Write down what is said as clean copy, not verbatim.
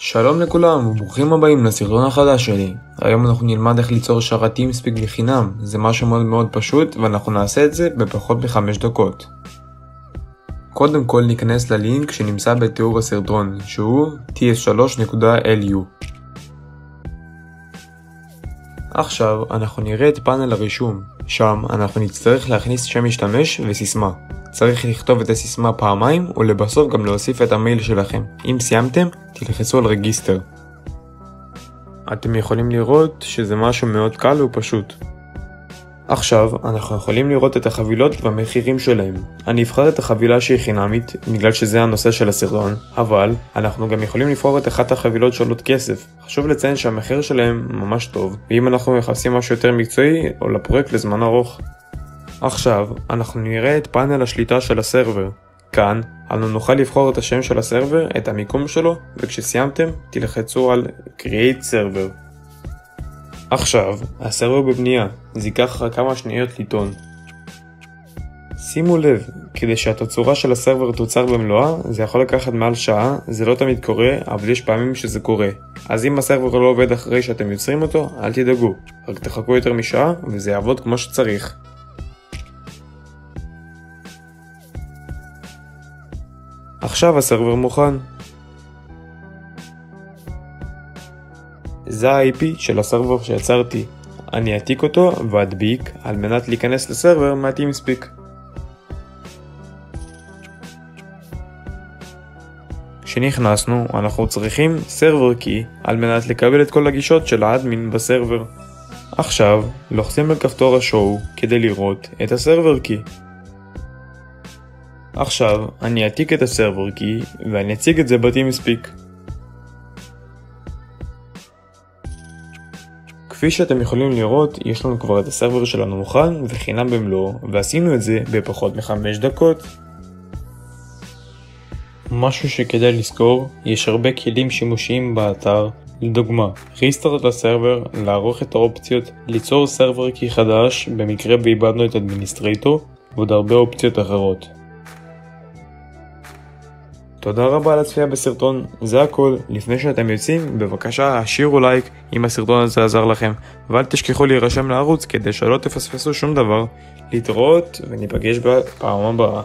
שלום לכולם וברוכים הבאים לסרטון החדש שלי. היום אנחנו נלמד איך ליצור שרת TeamSpeak בחינם. זה משהו מאוד מאוד פשוט ואנחנו נעשה את זה בפחות מ5 דקות. קודם כל ניכנס ללינק שנמצא בתיאור הסרטון שהוא ts3.lu. עכשיו אנחנו נראה את פאנל הרישום. שם אנחנו נצטרך להכניס שם משתמש וסיסמה. צריך לכתוב את הסיסמה פעמיים ולבסוף גם להוסיף את המייל שלכם. אם סיימתם, תלחצו על רגיסטר. אתם יכולים לראות שזה משהו מאוד קל ופשוט. עכשיו אנחנו יכולים לראות את החבילות והמחירים שלהם. אני אבחר את החבילה שהיא חינמית בגלל שזה הנושא של הסרטון, אבל אנחנו גם יכולים לבחור את אחת החבילות שעולות כסף. חשוב לציין שהמחיר שלהם ממש טוב, ואם אנחנו מחפשים משהו יותר מקצועי או לפרויקט לזמן ארוך. עכשיו אנחנו נראה את פאנל השליטה של הסרבר. כאן אנו נוכל לבחור את השם של הסרבר, את המיקום שלו, וכשסיימתם תלחצו על Create Server. עכשיו הסרבר בבנייה, זה ייקח רק כמה שניות לטעון. שימו לב, כדי שהתצורה של הסרבר תוצר במלואה, זה יכול לקחת מעל שעה. זה לא תמיד קורה, אבל יש פעמים שזה קורה. אז אם הסרבר לא עובד אחרי שאתם יוצרים אותו, אל תדאגו, רק תחכו יותר משעה וזה יעבוד כמו שצריך. עכשיו הסרבר מוכן. זה ה-IP של הסרבר שיצרתי. אני אעתיק אותו ואדביק על מנת להיכנס לסרבר מה-TeamSpeak. כשנכנסנו אנחנו צריכים סרבר קי על מנת לקבל את כל הגישות של האדמין בסרבר. עכשיו לוחצים על כפתור השואו כדי לראות את הסרבר קי. עכשיו אני אעתיק את הסרבר קי ואני אציג את זה ב-TeamSpeak. כפי שאתם יכולים לראות, יש לנו כבר את הסרבר שלנו מוכן וחינם במלואו, ועשינו את זה בפחות מ5 דקות. משהו שכדאי לזכור, יש הרבה כלים שימושיים באתר, לדוגמה, ריסטארט לסרבר, לערוך את האופציות, ליצור סרבר קי חדש במקרה ואיבדנו את אדמיניסטרייטור, ועוד הרבה אופציות אחרות. תודה רבה על הצפייה בסרטון, זה הכל. לפני שאתם יוצאים, בבקשה השאירו לייק אם הסרטון הזה עזר לכם, ואל תשכחו להירשם לערוץ כדי שלא תפספסו שום דבר. להתראות וניפגש בפעם הבאה.